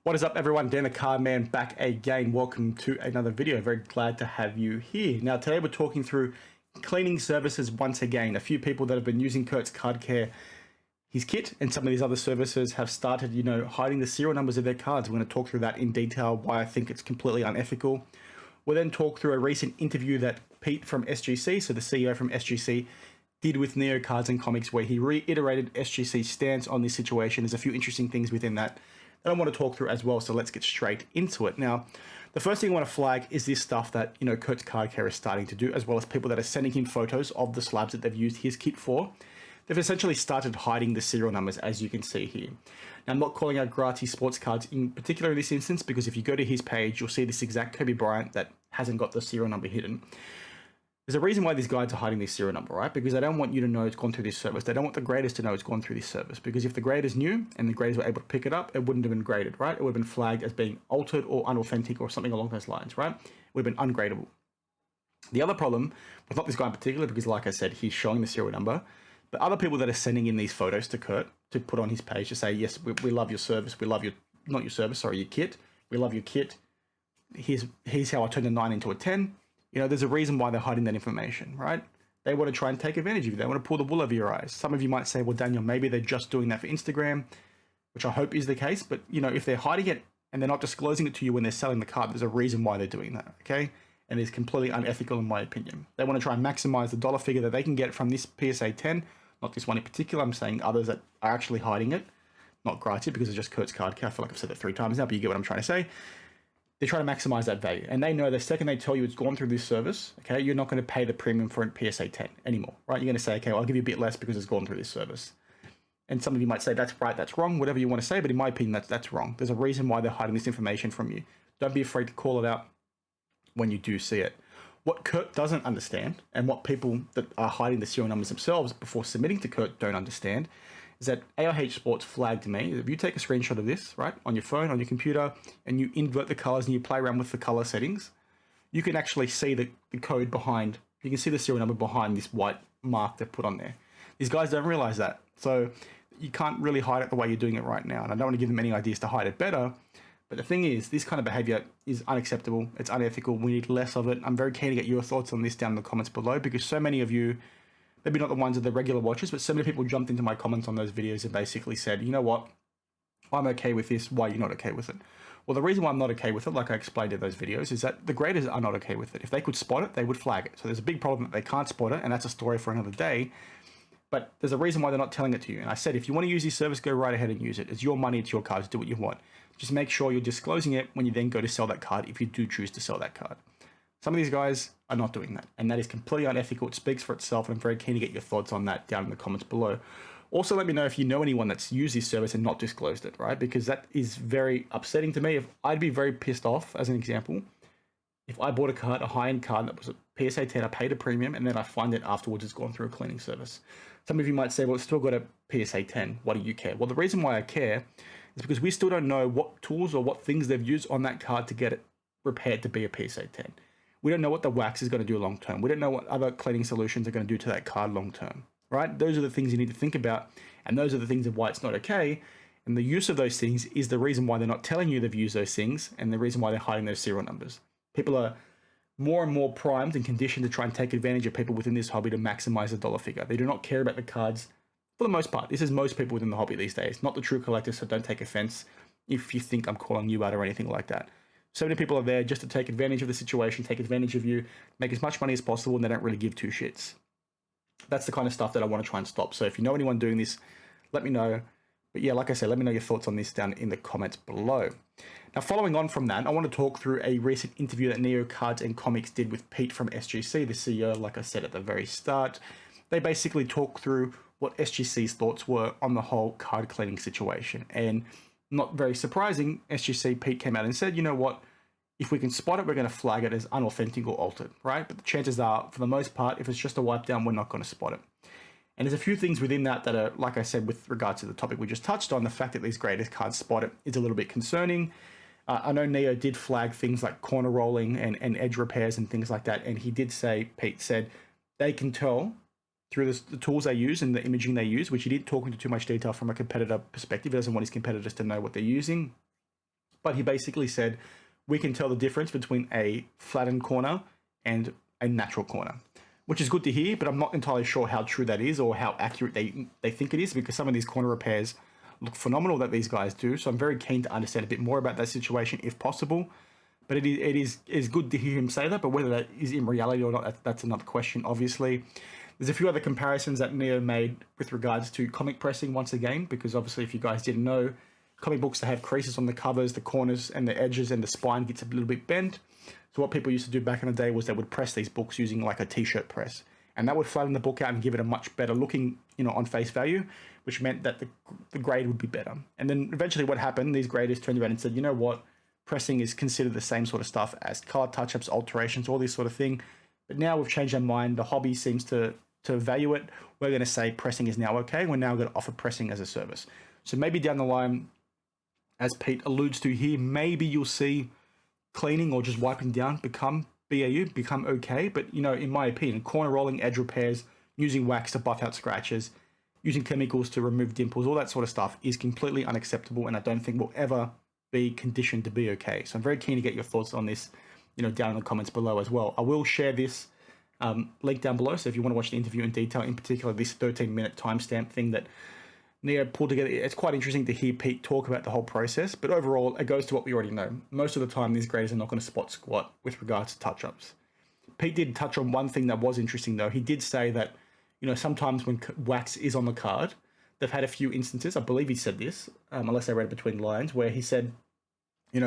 What is up, everyone? Dan the Card Man back again. Welcome to another video. Very glad to have you here. Now, today we're talking through cleaning services once again. A few people that have been using Kurt's Card Care, his kit, and some of these other services have started, hiding the serial numbers of their cards. We're going to talk through that in detail, why I think it's completely unethical. We'll then talk through a recent interview that Pete from SGC, so the CEO from SGC, did with Neo Cards and Comics, where he reiterated SGC's stance on this situation. There's a few interesting things within that I want to talk through as well, so let's get straight into it. Now, the first thing I want to flag is this stuff that, Kurt's Card Care is starting to do, as well as people that are sending him photos of the slabs that they've used his kit for. They've essentially started hiding the serial numbers, as you can see here. Now, I'm not calling out Gratis Sports Cards in particular in this instance, because if you go to his page, you'll see this exact Kobe Bryant that hasn't got the serial number hidden. There's a reason why these guys are hiding this serial number, right? Because they don't want you to know it's gone through this service. They don't want the graders to know it's gone through this service. Because if the graders knew and the graders were able to pick it up, it wouldn't have been graded, right? It would have been flagged as being altered or unauthentic or something along those lines, right? It would have been ungradable. The other problem with not this guy in particular, because like I said, he's showing the serial number, but other people that are sending in these photos to Kurt to put on his page to say, yes, we love your service. We love your, not your service, sorry, your kit. We love your kit. Here's how I turned a 9 into a 10. There's a reason why they're hiding that information, right? They want to try and take advantage of you. They want to pull the wool over your eyes. Some of you might say, well, Daniel, maybe they're just doing that for Instagram, which I hope is the case. But, if they're hiding it and they're not disclosing it to you when they're selling the card, there's a reason why they're doing that, okay? And it's completely unethical in my opinion. They want to try and maximize the dollar figure that they can get from this PSA 10, not this one in particular. I'm saying others that are actually hiding it, not Gratis, because it's just Kurt's Card Care. I feel like I've said that 3 times now, but you get what I'm trying to say. They're trying to maximize that value. And they know the second they tell you it's gone through this service, okay, you're not going to pay the premium for a PSA 10 anymore, right? You're going to say, okay, well, I'll give you a bit less because it's gone through this service. And some of you might say, that's right, that's wrong, whatever you want to say, but in my opinion, that's wrong. There's a reason why they're hiding this information from you. Don't be afraid to call it out when you do see it. What Kurt doesn't understand, and what people that are hiding the serial numbers themselves before submitting to Kurt don't understand, is that AIH Sports flagged me. If you take a screenshot of this, right, on your phone, on your computer, and you invert the colors and you play around with the color settings, you can actually see the code behind, you can see the serial number behind this white mark they've put on there. These guys don't realize that. So you can't really hide it the way you're doing it right now. And I don't want to give them any ideas to hide it better. But the thing is, this kind of behavior is unacceptable. It's unethical. We need less of it. I'm very keen to get your thoughts on this down in the comments below, because so many of you, maybe not the ones of the regular watchers, but so many people jumped into my comments on those videos and basically said, you know what, I'm okay with this, why are you not okay with it? Well, the reason why I'm not okay with it, like I explained in those videos, is that the graders are not okay with it. If they could spot it, they would flag it. So there's a big problem that they can't spot it, and that's a story for another day. But there's a reason why they're not telling it to you. And I said, if you want to use this service, go right ahead and use it. It's your money, it's your cards, do what you want. Just make sure you're disclosing it when you then go to sell that card, if you do choose to sell that card. Some of these guys are not doing that, and that is completely unethical. It speaks for itself, and I'm very keen to get your thoughts on that down in the comments below. Also, let me know if you know anyone that's used this service and not disclosed it, right? Because that is very upsetting to me. I'd be very pissed off, as an example, if I bought a card, a high-end card that was a PSA 10, I paid a premium, and then I find it afterwards it's gone through a cleaning service. Some of you might say, well, it's still got a PSA 10. Why do you care? Well, the reason why I care is because we still don't know what tools or what things they've used on that card to get it repaired to be a PSA 10. We don't know what the wax is going to do long term. We don't know what other cleaning solutions are going to do to that card long term, right? Those are the things you need to think about, and those are the things of why it's not okay. And the use of those things is the reason why they're not telling you they've used those things, and the reason why they're hiding those serial numbers. People are more and more primed and conditioned to try and take advantage of people within this hobby to maximize the dollar figure. They do not care about the cards for the most part. This is most people within the hobby these days, not the true collectors, so don't take offense if you think I'm calling you out or anything like that. So many people are there just to take advantage of the situation, take advantage of you, make as much money as possible, and they don't really give two shits. That's the kind of stuff that I want to try and stop. So if you know anyone doing this, let me know. But yeah, like I said, let me know your thoughts on this down in the comments below. Now, following on from that, I want to talk through a recent interview that Neo Cards and Comics did with Pete from SGC, the CEO, like I said at the very start. They basically talked through what SGC's thoughts were on the whole card cleaning situation. And not very surprising, SGC Pete came out and said, you know what, if we can spot it, we're going to flag it as unauthentic or altered, right? But the chances are, for the most part, if it's just a wipe down, we're not going to spot it. And there's a few things within that that are, like I said, with regards to the topic we just touched on, the fact that these graders can't spot it is a little bit concerning. I know Neo did flag things like corner rolling and edge repairs and things like that. And he did say, Pete said, they can tell through the tools they use and the imaging they use, which he didn't talk into too much detail from a competitor perspective. He doesn't want his competitors to know what they're using. But he basically said, we can tell the difference between a flattened corner and a natural corner, which is good to hear, but I'm not entirely sure how true that is or how accurate they think it is, because some of these corner repairs look phenomenal that these guys do. So I'm very keen to understand a bit more about that situation if possible. But it is good to hear him say that, but whether that is in reality or not, that's another question, obviously. There's a few other comparisons that Neo made with regards to comic pressing once again, because obviously if you guys didn't know, comic books that have creases on the covers, the corners and the edges and the spine gets a little bit bent. So what people used to do back in the day was they would press these books using like a t-shirt press, and that would flatten the book out and give it a much better looking, on face value, which meant that the grade would be better. And then eventually what happened, these graders turned around and said, you know what, pressing is considered the same sort of stuff as color touch-ups, alterations, all this sort of thing. But now we've changed our mind. The hobby seems to value it. We're going to say pressing is now okay. We're now going to offer pressing as a service. So maybe down the line, as Pete alludes to here, maybe you'll see cleaning or just wiping down become BAU, become okay. But, in my opinion, corner rolling, edge repairs, using wax to buff out scratches, using chemicals to remove dimples, all that sort of stuff is completely unacceptable, and I don't think will ever be conditioned to be okay. So I'm very keen to get your thoughts on this, down in the comments below as well. I will share this link down below, so if you want to watch the interview in detail, in particular this 13-minute timestamp thing that Neo pulled together, it's quite interesting to hear Pete talk about the whole process, but overall it goes to what we already know. Most of the time these graders are not going to spot squat with regards to touch-ups. Pete did touch on one thing that was interesting though. He did say that, sometimes when wax is on the card, they've had a few instances, I believe he said this, unless I read between lines, where he said,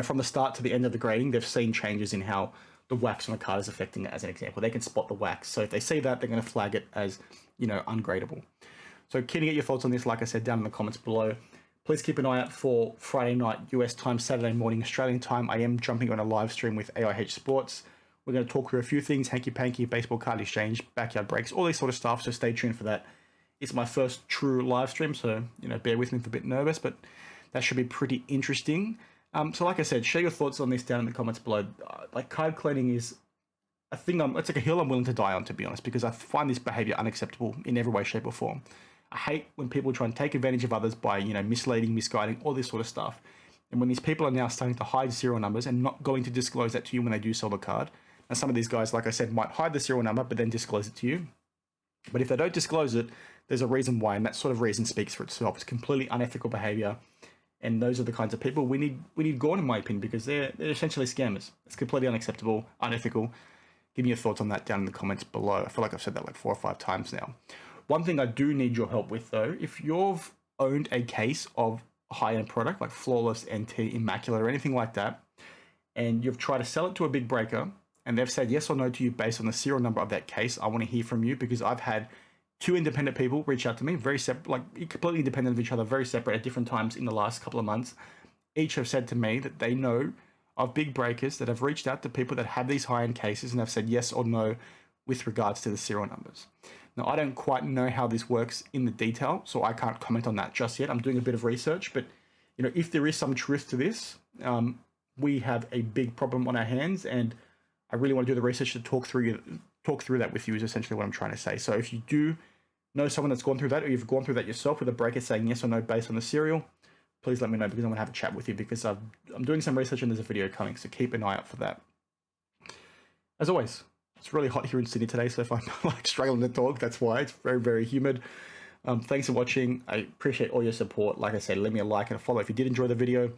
from the start to the end of the grading, they've seen changes in how the wax on the card is affecting it, as an example. They can spot the wax. So if they see that, they're going to flag it as, ungradable. So keen to get your thoughts on this, like I said, down in the comments below. Please keep an eye out for Friday night US time, Saturday morning Australian time. I am jumping on a live stream with AIH Sports. We're going to talk through a few things, hanky-panky, baseball card exchange, backyard breaks, all this sort of stuff, so stay tuned for that. It's my first true live stream, so, bear with me if I'm a bit nervous, but that should be pretty interesting. So like I said, share your thoughts on this down in the comments below. Like, card cleaning is a thing, it's like a hill I'm willing to die on, to be honest, because I find this behavior unacceptable in every way, shape, or form. I hate when people try and take advantage of others by, misleading, misguiding, all this sort of stuff. And when these people are now starting to hide serial numbers and not going to disclose that to you when they do sell the card. Now, some of these guys, like I said, might hide the serial number, but then disclose it to you. But if they don't disclose it, there's a reason why, and that sort of reason speaks for itself. It's completely unethical behavior. And those are the kinds of people we need gone, in my opinion, because they're essentially scammers. It's completely unacceptable, unethical. Give me your thoughts on that down in the comments below. I feel like I've said that like 4 or 5 times now. One thing I do need your help with, though, if you've owned a case of high-end product like Flawless, NT, Immaculate, or anything like that, and you've tried to sell it to a big breaker, and they've said yes or no to you based on the serial number of that case, I want to hear from you, because I've had 2 independent people reach out to me, very separate, like completely independent of each other, very separate at different times in the last couple of months. Each have said to me that they know of big breakers that have reached out to people that have these high-end cases and have said yes or no with regards to the serial numbers. Now, I don't quite know how this works in the detail, so I can't comment on that just yet. I'm doing a bit of research, but if there is some truth to this, we have a big problem on our hands, and I really want to do the research to talk through that with you is essentially what I'm trying to say. So if you do know someone that's gone through that, or you've gone through that yourself with a breaker saying yes or no based on the serial, please let me know, because I'm going to have a chat with you, because I'm doing some research and there's a video coming, so keep an eye out for that. As always, it's really hot here in Sydney today, so if I'm like struggling to talk, that's why. It's very, very humid. Thanks for watching. I appreciate all your support. Like I said, leave me a like and a follow if you did enjoy the video.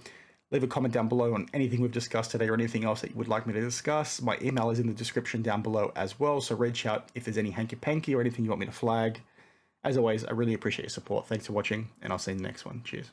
Leave a comment down below on anything we've discussed today or anything else that you would like me to discuss. My email is in the description down below as well, so reach out if there's any hanky-panky or anything you want me to flag. As always, I really appreciate your support. Thanks for watching, and I'll see you in the next one. Cheers.